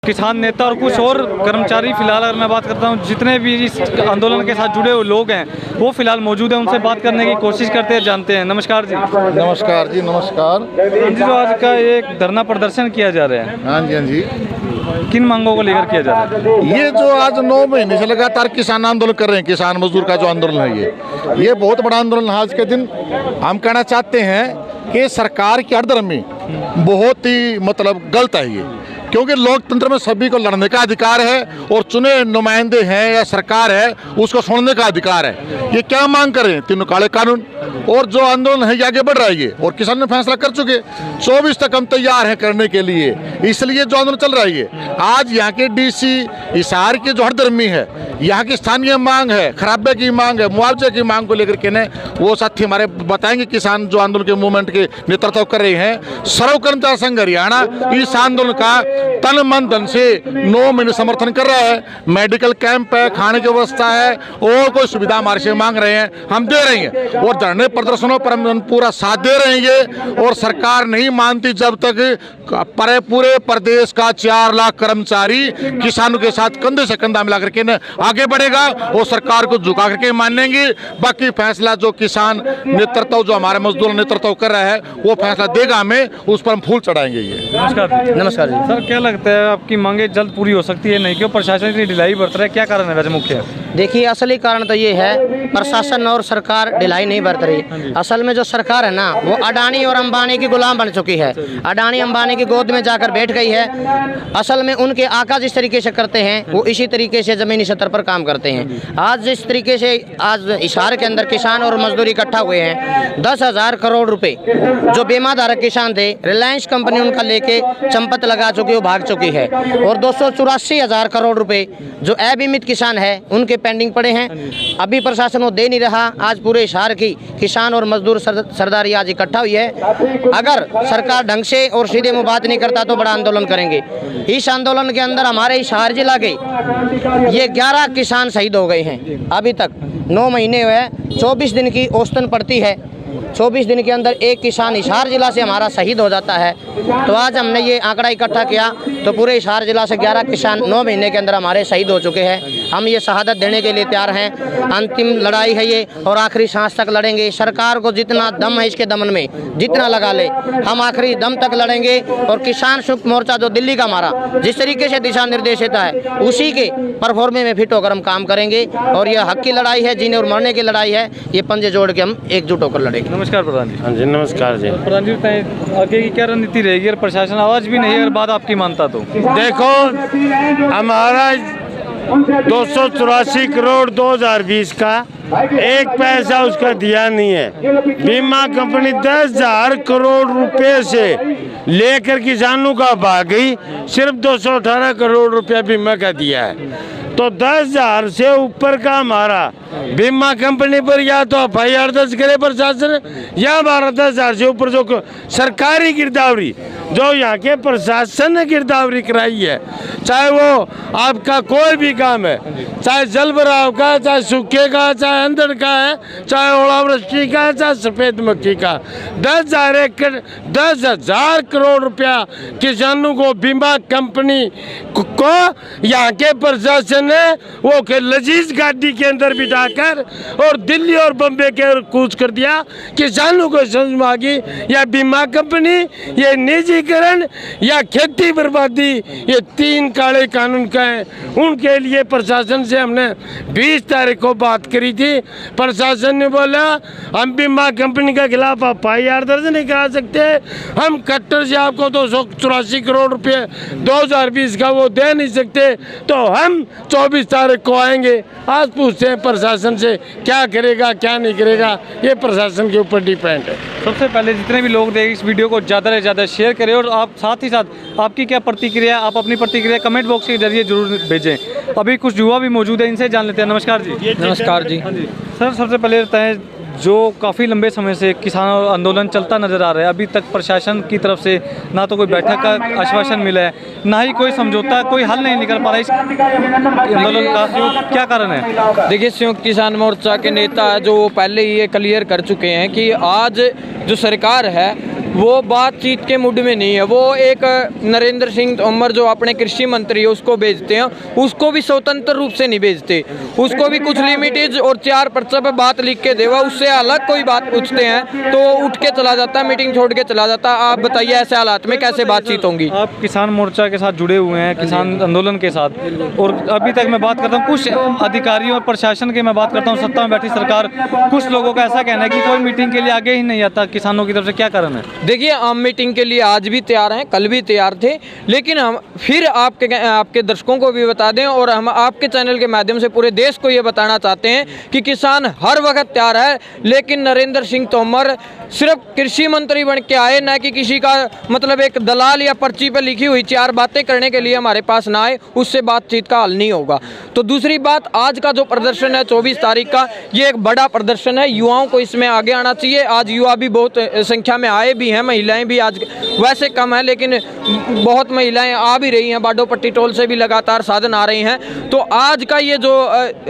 किसान नेता और कुछ और कर्मचारी फिलहाल अगर मैं बात करता हूं, जितने भी इस आंदोलन के साथ जुड़े हुए लोग हैं वो फिलहाल मौजूद हैं, उनसे बात करने की कोशिश करते हैं, जानते हैं। नमस्कार जी। नमस्कार जी, नमस्कार जी। जो आज का एक धरना प्रदर्शन किया जा रहा है, हाँ जी, हाँ जी, किन मांगों को लेकर किया जा रहा है? ये जो आज 9 महीने से लगातार किसान आंदोलन कर रहे हैं, किसान मजदूर का जो आंदोलन है, ये बहुत बड़ा आंदोलन है आज के दिन। हम कहना चाहते हैं कि सरकार की हरदर्मी बहुत ही गलत है ये, क्योंकि लोकतंत्र में सभी को लड़ने का अधिकार है और चुने नुमाइंदे हैं या सरकार है उसको सुनने का अधिकार है। ये क्या मांग कर रहे हैं? तीनों काले कानून। और जो आंदोलन है ये आगे बढ़ रहा है ये, और किसान ने फैसला कर चुके 24 तक हम तैयार हैं करने के लिए, इसलिए जो आंदोलन चल रहा है ये। आज यहाँ के डीसी हिसार की जो हरदर्मी है, यहाँ की स्थानीय मांग है, खराबे की मांग है, मुआवजे की मांग को लेकर के न वो साथी हमारे बताएंगे। किसान जो आंदोलन के मूवमेंट के नेतृत्व कर रहे हैं, सर्व कर्मचारी संघ हरियाणा इस आंदोलन का तन मन धन से 9 महीने समर्थन कर रहा है। मेडिकल कैंप है, खाने की व्यवस्था है, और कोई सुविधा हमारे से मांग रहे हैं, हम दे रहे हैं, और धरने प्रदर्शनों पर हम पूरा साथ दे रहे हैं ये। और सरकार नहीं मानती जब तक पूरे प्रदेश का 4 लाख कर्मचारी किसानों के साथ कंधे से कंधा मिला करके न आगे बढ़ेगा, और सरकार को झुका करके मानेंगे। बाकी फैसला जो किसान नेतृत्व, जो हमारे मजदूर नेतृत्व कर रहा है, वो फैसला देगा हमें, उस पर हम फूल चढ़ाएंगे ये। नमस्कार। नमस्कार जी। सर, क्या लगता है आपकी मांगे जल्द पूरी हो सकती है? नहीं, क्यों प्रशासन इतनी ढिलाई बरत रहा है? क्या कारण है वैसे मुख्य? देखिए, असली कारण तो ये है, प्रशासन और सरकार ढिलाई नहीं बरत रही। असल में जो सरकार है ना, वो अडानी और अंबानी की गुलाम बन चुकी है। अडानी अंबानी की गोद में जाकर बैठ गई है। असल में उनके आका जिस तरीके से करते हैं, वो इसी तरीके से जमीनी स्तर पर काम करते हैं। आज जिस तरीके से आज हिसार के अंदर किसान और मजदूर इकट्ठा हुए हैं, 10,000 करोड़ रुपए जो बीमा धारक किसान थे, रिलायंस कंपनी उनका लेके चंपत लगा चुकी, वो भाग चुकी है। और 284,000 करोड़ रुपए जो अबीमित किसान है उनके पेंडिंग पड़े हैं, अभी प्रशासन वो दे नहीं रहा। आज पूरे हिसार की किसान और मजदूर सरदारी आज इकट्ठा हुई है। अगर सरकार ढंग से और सीधे मुंह बात नहीं करता तो बड़ा आंदोलन करेंगे। इस आंदोलन के अंदर हमारे हिसार जिला के ये 11 किसान शहीद हो गए हैं। अभी तक 9 महीने हुए, 24 दिन की औसतन पड़ती है। 24 दिन के अंदर एक किसान हिसार जिला से हमारा शहीद हो जाता है। तो आज हमने ये आंकड़ा इकट्ठा किया तो पूरे हिसार जिला से 11 किसान 9 महीने के अंदर हमारे शहीद हो चुके हैं। हम ये शहादत देने के लिए तैयार हैं। अंतिम लड़ाई है ये, और आखिरी सांस तक लड़ेंगे। सरकार को जितना दम है इसके दमन में, जितना लगा ले, हम आखिरी दम तक लड़ेंगे। और किसान संयुक्त मोर्चा जो दिल्ली का हमारा जिस तरीके से दिशा निर्देश देता है, उसी के परफॉर्मे में फिट होकर हम काम करेंगे। और यह हक की लड़ाई है, जीने और मरने की लड़ाई है। ये पंजे जोड़ के हम एकजुट होकर लड़ेंगे। नमस्कार प्रधान जी। हाँ जी, नमस्कार जी। प्रधान जी, आगे की क्या रणनीति रहेगी अगर प्रशासन आवाज भी नहीं, अगर बात आपकी मानता तो? देखो, हमारा 284 करोड़ 2020 का एक पैसा उसका दिया नहीं है। बीमा कंपनी 10,000 करोड़ रुपए से लेकर किसानों का भाग गई, सिर्फ 218 करोड़ रुपया बीमा का दिया है। तो 10,000 से ऊपर का हमारा बीमा कंपनी पर या तो FIR दर्ज करे प्रशासन, या हमारा 10,000 से ऊपर जो सरकारी गिरदावरी जो यहाँ के प्रशासन ने गिरदावरी कराई है, चाहे वो आपका कोई भी काम है, चाहे जल भराव का, चाहे सूखे का, चाहे अंधड़ का है, चाहे ओलावृष्टि का है, चाहे सफेद मक्खी का, 10,000 एकड़ 10,000 करोड़ रुपया किसानों को बीमा कंपनी को यहाँ के प्रशासन ने वो के लजीज गाड़ी के अंदर बिठाकर और दिल्ली और बम्बे के कूच कर दिया। किसानों को समझ में आ गई या बीमा कंपनी, ये निजीकरण या खेती बर्बादी, ये 3 काले कानून का है। उनके लिए प्रशासन से हमने 20 तारीख को बात करी थी। प्रशासन ने बोला हम बीमा कंपनी के खिलाफ FIR दर्ज नहीं करा सकते, हम कट्टर से आपको 284 करोड़ रुपए 2020 का वो दे नहीं सकते, तो हम 24 तारीख को आएंगे। आज पूछते हैं प्रशासन से क्या करेगा क्या नहीं करेगा, ये प्रशासन के ऊपर डिपेंड है। सबसे पहले जितने भी लोग देखें इस वीडियो को ज़्यादा से ज़्यादा शेयर करें, और आप साथ ही साथ आपकी क्या प्रतिक्रिया, आप अपनी प्रतिक्रिया कमेंट बॉक्स के जरिए जरूर भेजें। अभी कुछ युवा भी मौजूद है, इनसे जान लेते हैं। नमस्कार जी। नमस्कार जी। हाँ जी सर, सबसे पहले बताएं, जो काफ़ी लंबे समय से किसान आंदोलन चलता नज़र आ रहा है, अभी तक प्रशासन की तरफ से ना तो कोई बैठक का आश्वासन मिला है, ना ही कोई समझौता, कोई हल नहीं निकल पा रहा है इस आंदोलन का। क्या कारण है? देखिए, संयुक्त किसान मोर्चा के नेता जो पहले ही ये क्लियर कर चुके हैं कि आज जो सरकार है वो बातचीत के मूड में नहीं है। वो एक नरेंद्र सिंह तोमर जो अपने कृषि मंत्री है उसको भेजते हैं, उसको भी स्वतंत्र रूप से नहीं भेजते, उसको भी कुछ लिमिटेड और 4% पे बात लिख के देवा, उससे अलग कोई बात पूछते हैं तो उठ के चला जाता है, मीटिंग छोड़ के चला जाता है। आप बताइए ऐसे हालात में कैसे बातचीत होंगी? आप किसान मोर्चा के साथ जुड़े हुए हैं, किसान आंदोलन के साथ, और अभी तक मैं बात करता हूँ कुछ अधिकारियों और प्रशासन की मैं बात करता हूँ, सत्ता में बैठी सरकार, कुछ लोगों का ऐसा कहना है कि कोई मीटिंग के लिए आगे ही नहीं आता किसानों की तरफ से, क्या कारण है? देखिए, हम मीटिंग के लिए आज भी तैयार हैं, कल भी तैयार थे, लेकिन हम फिर आपके दर्शकों को भी बता दें और हम आपके चैनल के माध्यम से पूरे देश को ये बताना चाहते हैं कि किसान हर वक्त तैयार है, लेकिन नरेंद्र सिंह तोमर सिर्फ कृषि मंत्री बन के आए, न कि किसी का मतलब एक दलाल या पर्ची पे लिखी हुई 4 बातें करने के लिए हमारे पास ना आए, उससे बातचीत का हल नहीं होगा। तो दूसरी बात, आज का जो प्रदर्शन है 24 तारीख का, ये एक बड़ा प्रदर्शन है, युवाओं को इसमें आगे आना चाहिए। आज युवा भी बहुत संख्या में आए भी हैं, महिलाएं भी आज वैसे कम है लेकिन बहुत महिलाएं आ भी रही हैं, बाडो पट्टी टोल से भी लगातार साधन आ रही हैं। तो आज का ये जो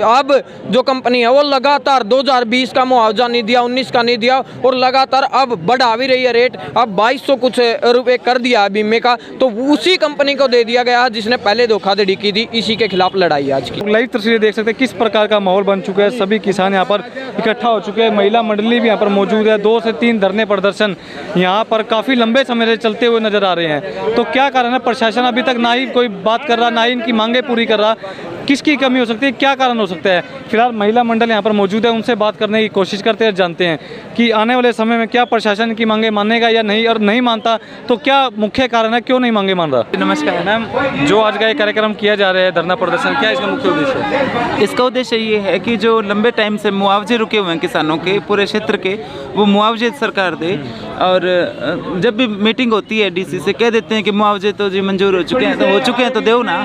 अब जो कंपनी है वो लगातार 2020 का मुआवजा नहीं दिया, 19 का नहीं दिया, और लगातार अब बढ़ा भी रही है रेट, अब 2200 कुछ रुपए कर दिया बीमे का, तो उसी कंपनी को दे दिया गया जिसने पहले धोखाधड़ी की थी। इसी के खिलाफ लड़ाई आज की। लाइव तस्वीरें देख सकते हैं किस प्रकार का माहौल बन चुका है, सभी किसान यहाँ पर इकट्ठा हो चुके हैं, महिला मंडली भी यहाँ पर मौजूद है, 2 से 3 धरने प्रदर्शन यहाँ पर काफ़ी लंबे समय से चलते हुए नजर आ रहे हैं। तो क्या कारण है, प्रशासन अभी तक ना ही कोई बात कर रहा, ना ही इनकी मांगे पूरी कर रहा, किसकी कमी हो सकती है, क्या कारण हो सकता है? फिलहाल महिला मंडल यहाँ पर मौजूद है, उनसे बात करने की कोशिश करते हैं, जानते हैं कि आने वाले समय में क्या प्रशासन की मांगे मानेगा या नहीं, और नहीं मानता तो क्या मुख्य कारण है, क्यों नहीं मांगे मान रहा? नमस्कार मैम, जो आज का ये कार्यक्रम किया जा रहा है धरना प्रदर्शन, क्या इसका मुख्य उद्देश्य है? इसका उद्देश्य ये है कि जो लंबे टाइम से मुआवजे रुके हुए हैं किसानों के पूरे क्षेत्र के, वो मुआवजे सरकार दे। और जब भी मीटिंग होती है डीसी से कह देते हैं कि मुआवजे तो जी मंजूर हो चुके हैं, तो हो चुके हैं तो दो ना,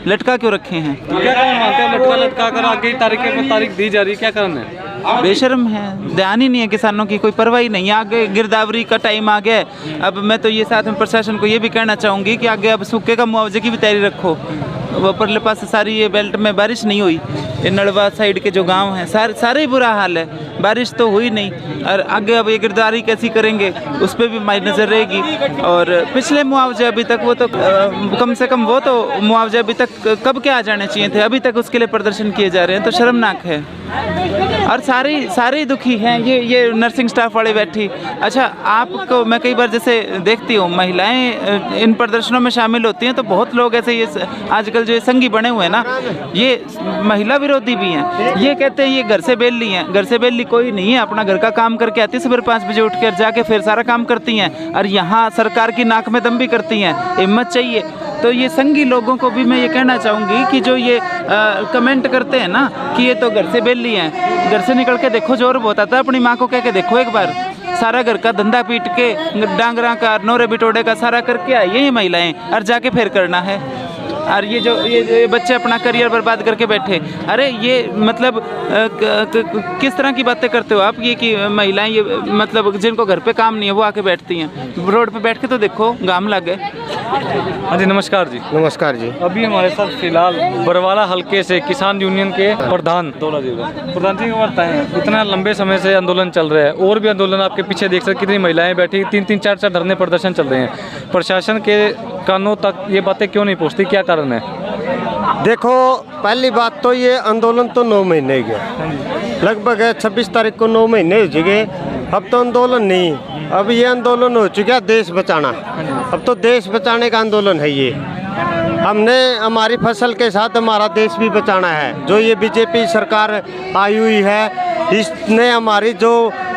लटका क्यों रखे हैं? क्या कारण मानते हैं लटका कर आगे तारीख दी जा रही, क्या कारण है? बेशर्म है, ध्यान ही नहीं है किसानों की, कोई परवाह ही नहीं। आगे गिरदावरी का टाइम आ गया है। अब मैं तो ये साथ में प्रशासन को ये भी कहना चाहूँगी कि आगे अब सूखे का मुआवजे की भी तैयारी रखो। वो परले पास सारी ये बेल्ट में बारिश नहीं हुई, ये नड़वा साइड के जो गांव हैं सारे ही बुरा हाल है, बारिश तो हुई नहीं, और आगे अब ये गिरदावरी कैसी करेंगे उस पर भी हमारी नज़र रहेगी। और पिछले मुआवजे अभी तक वो तो कम से कम वो तो मुआवजे अभी तक कब के आ जाने चाहिए थे, अभी तक उसके लिए प्रदर्शन किए जा रहे हैं, तो शर्मनाक है। और सारे ही दुखी हैं, ये नर्सिंग स्टाफ वाले बैठी। अच्छा, आपको मैं कई बार जैसे देखती हूँ महिलाएं इन प्रदर्शनों में शामिल होती हैं, तो बहुत लोग ऐसे ये आजकल जो संगी बने हुए हैं ना, ये महिला विरोधी भी हैं। ये कहते हैं ये घर से बेली हैं, घर से बेली कोई नहीं है, अपना घर का काम करके आती है, सुबह 5 बजे उठ कर जाके फिर सारा काम करती हैं, और यहाँ सरकार की नाक में दम भी करती हैं। हिम्मत चाहिए। तो ये संगी लोगों को भी मैं ये कहना चाहूँगी कि जो ये कमेंट करते हैं ना कि ये तो घर से बेली हैं, घर से निकल के देखो, जोर बहुत आता है, अपनी माँ को कह के देखो एक बार, सारा घर का धंधा पीट के डांगरा का नोरे बिटोड़े का सारा करके आई ये महिलाएं, और जाके फिर करना है। और ये बच्चे अपना करियर बर्बाद करके बैठे। अरे ये मतलब किस तरह की बातें करते हो आप, ये कि महिलाएं ये मतलब जिनको घर पे काम नहीं है वो आके बैठती हैं, रोड पे बैठ के तो देखो, गाम लग गए। हाँ जी, नमस्कार जी। नमस्कार जी। अभी हमारे साथ फिलहाल बरवाला हल्के से किसान यूनियन के प्रधान प्रधान जी को बताएं, इतना लंबे समय से आंदोलन चल रहा है, और भी आंदोलन आपके पीछे देख सकते कितनी महिलाएं बैठी, 3-3, 4-4 धरने प्रदर्शन चल रहे हैं, प्रशासन के कानों तक ये बातें क्यों नहीं पहुँचती, क्या कारण है? देखो, पहली बात तो ये आंदोलन तो 9 महीने गया, लगभग 26 तारीख को 9 महीने हो चुके। अब तो आंदोलन नहीं, अब ये आंदोलन हो चुका देश बचाना। अब तो देश बचाने का आंदोलन है ये। हमने हमारी फसल के साथ हमारा देश भी बचाना है। जो ये बीजेपी सरकार आई हुई है, इसने हमारी जो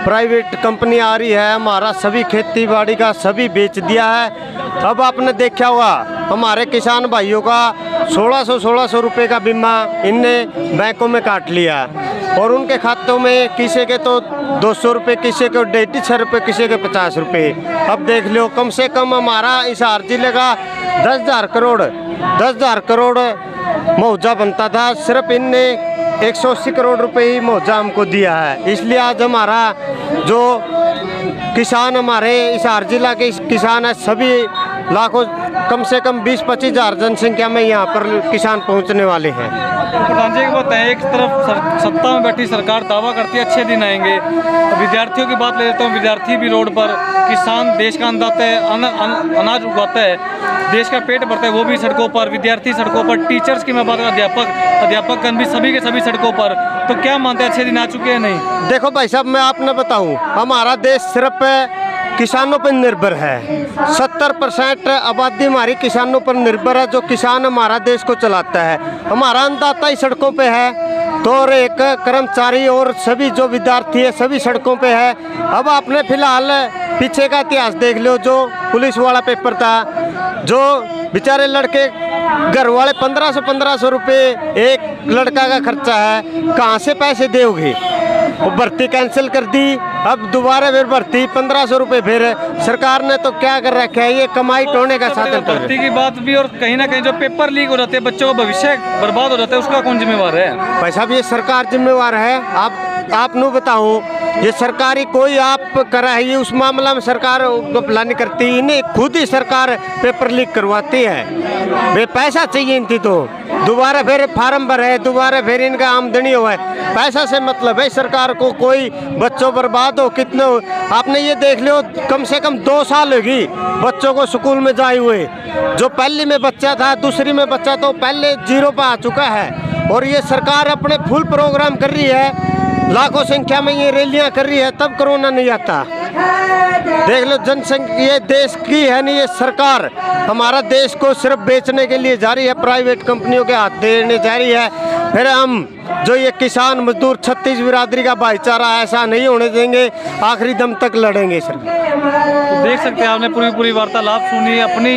प्राइवेट कंपनी आ रही है, हमारा सभी खेती बाड़ी का सभी बेच दिया है। अब आपने देखा होगा हमारे किसान भाइयों का 1600 रुपये का बीमा इनने बैंकों में काट लिया, और उनके खातों में किसी के तो 200 रुपये, किसी के 150 रुपये, किसी के 50 रुपये। अब देख लो, कम से कम हमारा हिसार जिले का 10,000 करोड़ मुआवजा बनता था, सिर्फ इनने 180 करोड़ रुपए ही मुआवजा हमको दिया है। इसलिए आज हमारा जो किसान, हमारे हिसार जिला के किसान है, सभी लाखों कम से कम 20-25 हज़ार जनसंख्या में यहाँ पर किसान पहुँचने वाले हैं। प्रधान जी को बताएं, एक तरफ सत्ता में बैठी सरकार दावा करती है अच्छे दिन आएंगे, तो विद्यार्थियों की बात ले लेता हूँ। विद्यार्थी भी रोड पर, किसान देश का अन्नदाता है, अनाज उगाता है, देश का पेट भरता है, वो भी सड़कों पर, विद्यार्थी सड़कों पर, टीचर्स की मैं बात करूँ, अध्यापक भी सभी के सभी सड़कों पर। तो क्या मानते हैं अच्छे दिन आ चुके हैं नहीं? देखो भाई साहब, मैं आपने बताऊँ, हमारा देश सिर्फ किसानों पर निर्भर है। 70% आबादी हमारी किसानों पर निर्भर है। जो किसान हमारा देश को चलाता है, हमारा अन्नदाता ही सड़कों पे है, तो और एक कर्मचारी और सभी जो विद्यार्थी है सभी सड़कों पे है। अब आपने फिलहाल पीछे का इतिहास देख लो, जो पुलिस वाला पेपर था, जो बेचारे लड़के घर वाले 1500 रुपये एक लड़का का खर्चा है, कहाँ से पैसे दोगे? वो भर्ती कैंसिल कर दी, अब दोबारा फिर भर्ती 1500 रुपये। फिर सरकार ने तो क्या कर रखा है, ये कमाई टोने का साधन कर भर्ती की बात भी, और कहीं ना कहीं जो पेपर लीक हो जाते हैं, बच्चों का भविष्य बर्बाद हो जाता है, उसका कौन जिम्मेवार है? भाई साहब, ये सरकार जिम्मेवार है। आप नु बताओ, ये सरकारी कोई आप करा है, ये उस मामला में सरकार प्लान करती है, इन्हें खुद ही सरकार पेपर लीक करवाती है। वे पैसा चाहिए इनकी, तो दोबारा फिर फार्म भरे, दोबारा फिर इनका आमदनी हो है, पैसा से मतलब है सरकार को। कोई बच्चों बर्बाद हो कितने हो, आपने ये देख लो, कम से कम 2 साल होगी बच्चों को स्कूल में जाए हुए। जो पहली में बच्चा था, दूसरी में बच्चा तो पहले 0 पर आ चुका है। और ये सरकार अपने फुल प्रोग्राम कर रही है, लाखों संख्या में ये रैलियां कर रही है, तब कोरोना नहीं आता। देख लो, जनसंख्या ये देश की है नहीं, ये सरकार हमारा देश को सिर्फ बेचने के लिए जा रही है, प्राइवेट कंपनियों के हाथ देने जा रही है। फिर हम जो ये किसान मजदूर 36 बिरादरी का भाईचारा, ऐसा नहीं होने देंगे, आखिरी दम तक लड़ेंगे सर। तो देख सकते हैं, आपने पूरी वार्तालाप सुनी। अपनी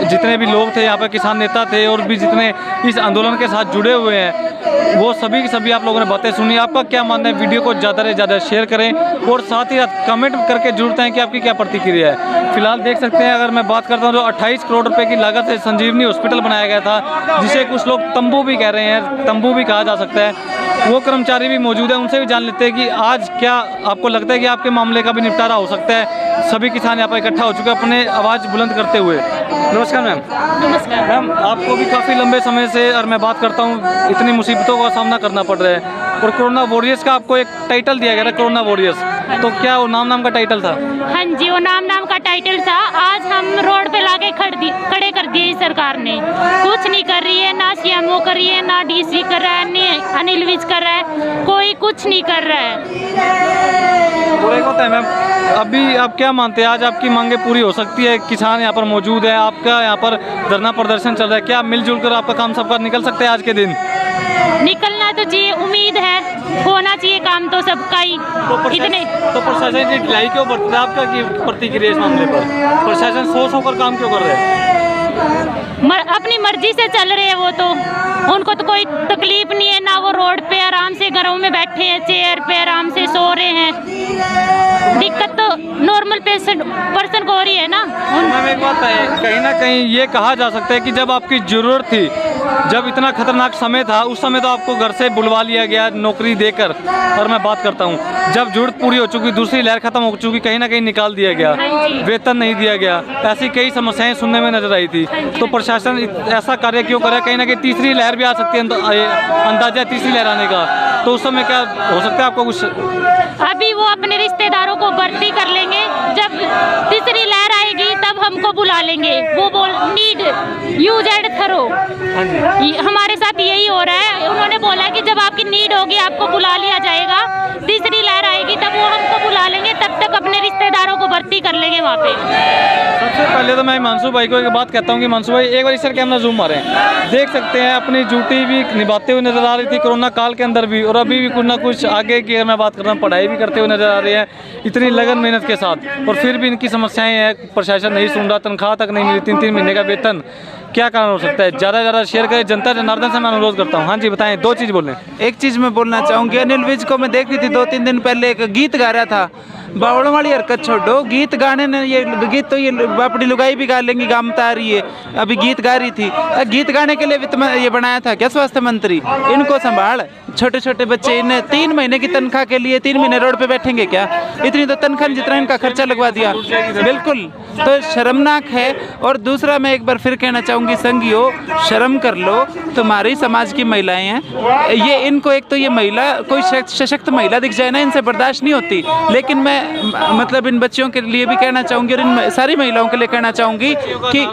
जितने भी लोग थे यहाँ पे, किसान नेता थे और भी जितने इस आंदोलन के साथ जुड़े हुए हैं, वो सभी की सभी आप लोगों ने बातें सुनी। आपका क्या मानना है? वीडियो को ज़्यादा से ज़्यादा शेयर करें और साथ ही साथ कमेंट करके जुड़ते हैं कि आपकी क्या प्रतिक्रिया है। फिलहाल देख सकते हैं, अगर मैं बात करता हूँ, जो 28 करोड़ रुपए की लागत से संजीवनी हॉस्पिटल बनाया गया था, जिसे कुछ लोग तंबू भी कह रहे हैं, तंबू भी कहा जा सकता है, वो कर्मचारी भी मौजूद है। उनसे भी जान लेते हैं कि आज क्या आपको लगता है कि आपके मामले का भी निपटारा हो सकता है। सभी किसान यहाँ पर इकट्ठा हो चुके हैं अपने आवाज़ बुलंद करते हुए। नमस्कार मैम। नमस्कार मैम, आपको भी काफ़ी लंबे समय से, और मैं बात करता हूँ, इतनी मुसीबतों का सामना करना पड़ रहा है, और कोरोना वॉरियर्स का आपको एक टाइटल दिया गया था, कोरोना वॉरियर्स, तो क्या वो नाम का टाइटल था? हाँ जी, वो नाम का टाइटल था। आज हम रोड पे लाके खड़े कर दिए इस सरकार ने। कुछ नहीं कर रही है, ना सीएमओ कर रही है, ना डीसी कर रहा है, ना अनिल विज कर रहा है, कोई कुछ नहीं कर रहा है। और एक होता है मैम, अभी आप क्या मानते हैं, आज आपकी मांगे पूरी हो सकती है? किसान यहाँ पर मौजूद है, आपका यहाँ पर धरना प्रदर्शन चल रहा है, क्या मिलजुल कर आपका काम सबका निकल सकता है आज के दिन? निकलना तो चाहिए, उम्मीद है, होना चाहिए काम तो सबका ही। तो प्रशासन की ढिलाई क्यों बरत रहा है? आपका की प्रतिक्रिया इस मामले पर? प्रशासन सोच होकर काम क्यों कर रहा है? अपनी मर्जी से चल रहे हैं वो, तो उनको तो कोई तकलीफ नहीं है ना। वो रोड पे आराम से घरों में बैठे हैं, चेयर पे आराम से सो रहे हैं। दिक्कत तो नॉर्मल पर्सन को हो रही है ना। मैम, एक बात है, कहीं ना कहीं ये कहा जा सकता है कि जब आपकी ज़रूरत थी, जब इतना खतरनाक समय था, उस समय तो आपको घर से बुलवा लिया गया नौकरी देकर। और मैं बात करता हूँ, जब जरूरत पूरी हो चुकी, दूसरी लहर खत्म हो चुकी, कहीं ना कहीं निकाल दिया गया, वेतन नहीं दिया गया, ऐसी कई समस्याएं सुनने में नजर आई थी। तो प्रशासन ऐसा कार्य क्यों करे? कहीं ना कहीं तीसरी लहर भी आ सकती है, अंदाजा तीसरी लहर आने का, तो उस समय क्या हो सकता है आपको कुछ? अभी वो अपने रिश्तेदारों को भर्ती कर लेंगे, जब तीसरी लहर आएगी तब हमको बुला लेंगे। वो नीड यूज एंड थ्रो, हमारे साथ यही हो रहा है। उन्होंने बोला कि जब आपकी नीड होगी आपको बुला लिया जाएगा, तीसरी लहर आएगी तब वो हमको बुला लेंगे, तब तक अपने रिश्तेदारों को भर्ती कर लेंगे वहाँ पे। सबसे पहले तो मैं हिमांशु भाई को एक बात कहता हूँ कि हिमांशु भाई, एक बार सर कैमरा जूम मारें, देख सकते हैं अपनी ड्यूटी भी निभाते हुए नजर आ रही थी कोरोना काल के अंदर भी, और अभी भी कुछ ना कुछ आगे की अगर मैं बात कर रहा हूँ, पढ़ाई भी करते हुए नजर आ रही है इतनी लगन मेहनत के साथ, और फिर भी इनकी समस्याएं हैं, प्रशासन नहीं सुन रहा, तनख्वाह तक नहीं मिली, 3-3 महीने का वेतन। क्या कारण हो सकता है? ज़्यादा से ज़्यादा शेयर करें, जनता जनार्दन से मैं अनुरोध करता हूँ। हाँ जी बताएं, 2 चीज़ बोलें। एक चीज़ मैं बोलना चाहूँगी, अनिल विज को मैं देख रही थी 2-3 दिन पहले, एक गीत गा रहा था। बावड़ों वाली हरकत छोड़ो, गीत गाने ने, ये गीत तो ये अपनी लुगाई भी गा लेंगी, गामता रही है, अभी गीत गा रही थी। गीत गाने के लिए वित्त ये बनाया था क्या स्वास्थ्य मंत्री? इनको संभाल, छोटे छोटे बच्चे, इन्हें 3 महीने की तनख्वाह के लिए 3 महीने रोड पे बैठेंगे क्या? इतनी तो तनख्वाह जितना इनका खर्चा लगवा दिया, बिल्कुल तो शर्मनाक है। और दूसरा मैं एक बार फिर कहना चाहूँगी, संघियों शर्म कर लो, तुम्हारी समाज की महिलाएं हैं ये, इनको एक तो ये महिला कोई सशक्त महिला दिख जाए ना, इनसे बर्दाश्त नहीं होती। लेकिन मैं मतलब इन बच्चियों के लिए भी कहना चाहूँगी और इन सारी महिलाओं के लिए कहना चाहूँगी कि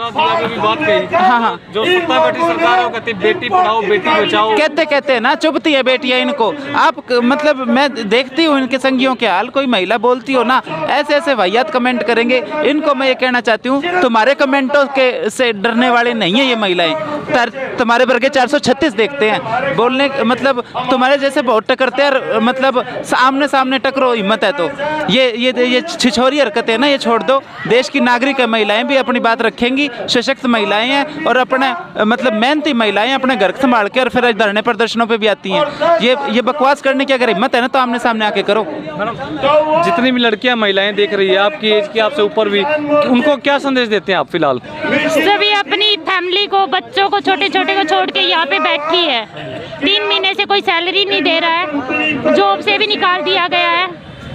हाँ, जो सत्ता बैठी सरकार है वो कहती बेटी पढ़ाओ बेटी बचाओ, कहते हैं ना, चुभती है बेटियां इनको। आप मतलब मैं देखती हूँ इनके संगियों के हाल, कोई महिला बोलती हो ना, ऐसे ऐसे वाहियात कमेंट करेंगे। इनको मैं ये कहना चाहती हूँ, तुम्हारे कमेंटों के से डरने वाले नहीं है ये महिलाएं। तुम्हारे वर्गे 436 देखते हैं बोलने, मतलब तुम्हारे जैसे बहुत टकरते हैं, मतलब सामने सामने टकरो, हिम्मत है तो। ये छिछोरी हरकतें ना, ये छोड़ दो। देश की नागरिक है, महिलाएं भी अपनी बात रखेंगी, सशक्त महिलाएं हैं और अपने मतलब मेहनती महिलाएं अपने घर संभाल के और फिर धरने प्रदर्शनों पे भी आती हैं। ये बकवास करने की अगर हिम्मत है ना, तो आमने सामने आके करो। जितनी भी लड़कियां महिलाएं देख रही है आपकी एज की, आपसे ऊपर भी, उनको क्या संदेश देते हैं आप फिलहाल? सभी अपनी फैमिली को, बच्चों को, छोटे छोटे को छोड़ के यहाँ पे बैठी है। 3 महीने से कोई सैलरी नहीं दे रहा है, जॉब से भी निकाल दिया गया है,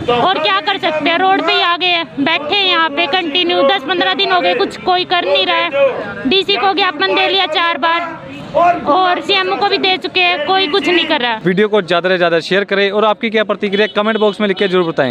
और क्या कर सकते हैं, रोड पे ही आ गए हैं, बैठे हैं यहाँ पे कंटिन्यू। 10-15 दिन हो गए, कुछ कोई कर नहीं रहा है। डीसी को ज्ञापन दे लिया 4 बार और सीएमओ को भी दे चुके हैं, कोई कुछ नहीं कर रहा है। वीडियो को ज़्यादा से ज़्यादा शेयर करें और आपकी क्या प्रतिक्रिया कमेंट बॉक्स में लिख के जरूर बताएं।